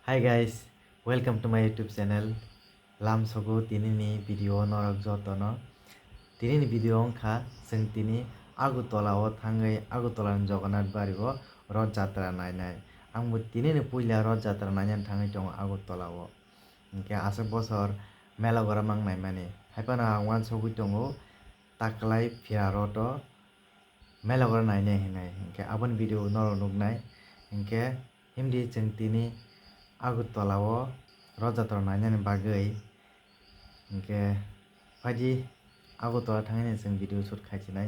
Hi guys, welcome to my YouTube channel. Lam sogo tini ni video norok jotono. Tini ni video ongkha sing tini Agartala o thangai Agartala Jagannath bari Rath Yatra nainai. Angbo tini ni puila Rath Yatra nainai thangai tongo Agartala o. Engke asok bosor mela gora Nailaimani. Haipana wan sogu tongo taklai phiraroto mela gora nainai hinai. Engke abon video norok nugnai. Engke himdi jeng tini Agartala o Rath Yatra nainani bagui engke phaji Agartala thangai jeng video shoot khaichinai.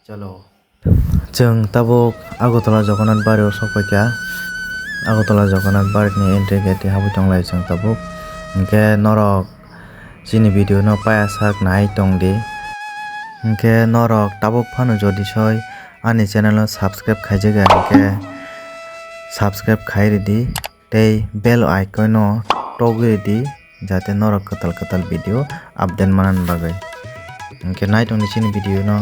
Chalo jeng tabuk Agartala Jagannath bari o sokpaikha Agartala Jagannath bari ni entry gate habu tonglai jeng tabuk engke norok chini video no payasak nai tongdi engke norok tabuk phano jodi soi ani channel no subscribe khaijaga engke subscribe khai redi tei bell icon no togui redi jate norok katal video update manan bagai engke nai tongni chini video no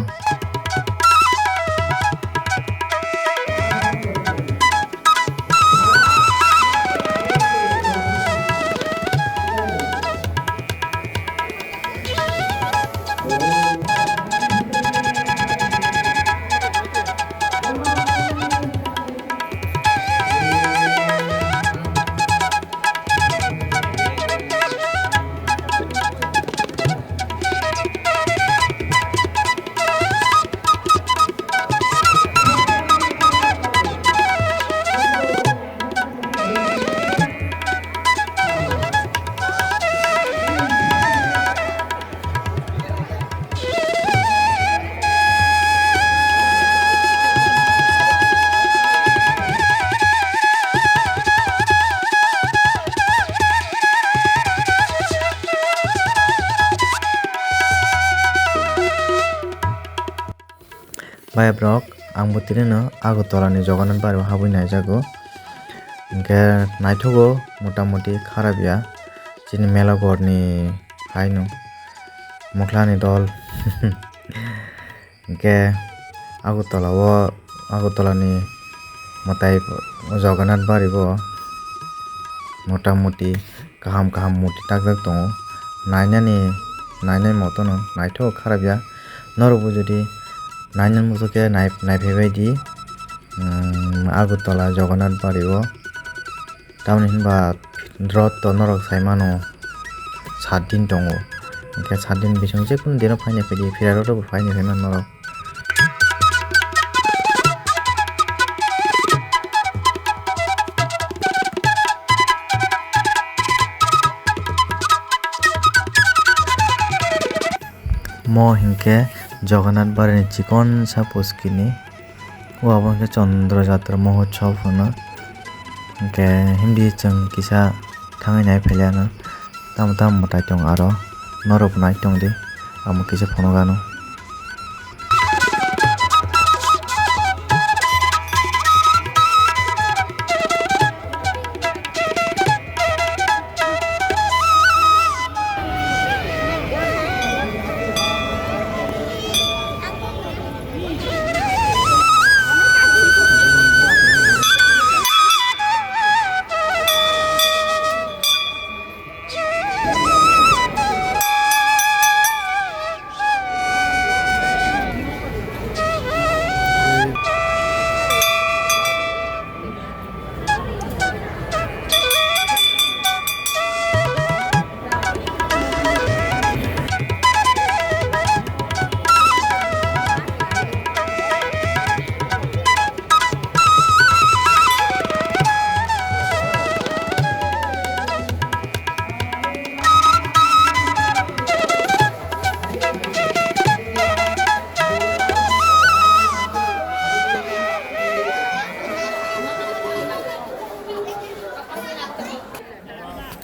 Bhai brok angbo tini no Agartala ni Jagannath bari o habui naijago engke naithogo motamuti kharap ya chini mela gorni haino mokhlani dol engke Agartala ni motai Jagannath bari bo motamuti kaham muti takjak tongo nainai moto no naithogo kharap ya norokbo jodi nainani mujoke naiphabai di Agartala Jagannath bari o tamoni hinba Rath to norok saimano 7 din tongo engke 7 din bising jekono dino phaina phaidi phiraroto bo phaina phaiman norok mo hingke Jagannath bari ni chikon sa poskini o abo ke Chandra Jatra Mahotsav hono hingke hindi cheng kisa thangai nai phailano tam motai tong aro norok nai tong di amo kisa phonogano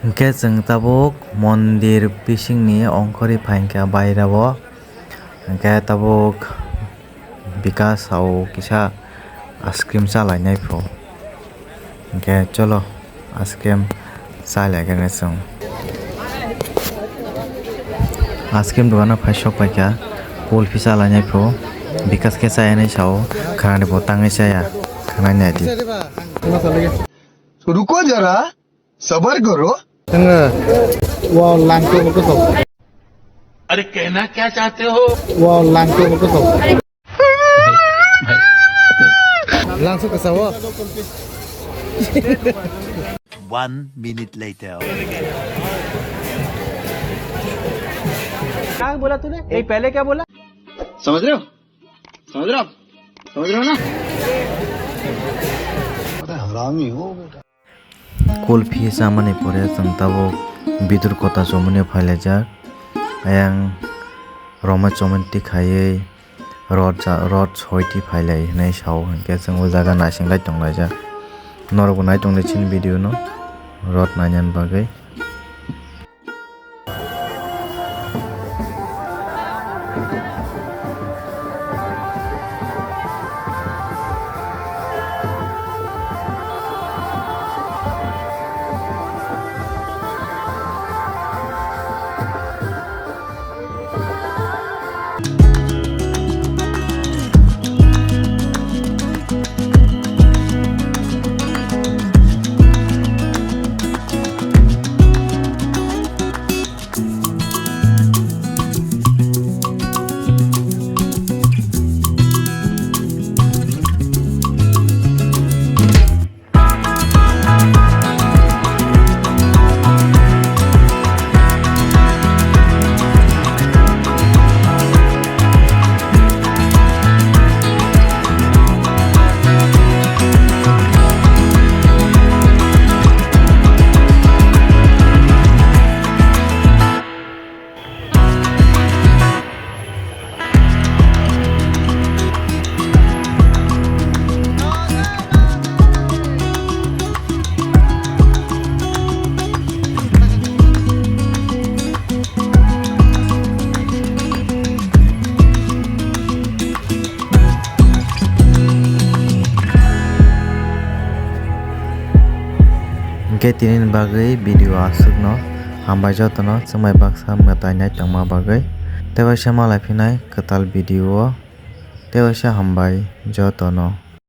engke jeng tabuk mondir bisingni ongkhori phaingkha baira o engke tabuk bikas au kisa ice cream chalainai pho engke cholo ice cream chalaigana chong ice cream dogano phai sokpaikha kulfi chalainai pho bikas ke chayanai sao khanani bo tangai chaya khanai nai di रुको जरा सबर करो जोङो वाल लांखौ गोसौ अरे कहना क्या चाहते हो वाल लांखौ गोसौ लांखौ गोसौ 1 minute later क्या बोला तूने नहीं पहले क्या बोला समझ रहे हो ना हरामी हो बेटा Kulfi samani pore jeng tabuk bidur kota somone phailajak ayang roma chomanti khaiye rod soiti phailai hinai sao hingke jeng o jaga nasinglai tonglaijak norbo nai tongni chin video no rod nanyan bagai hingke tini bagai video asukno hambai jotono chumai baksa matai nai tongma bagai tewaisa malai phinai ketal video o tewaisa hambai jotono.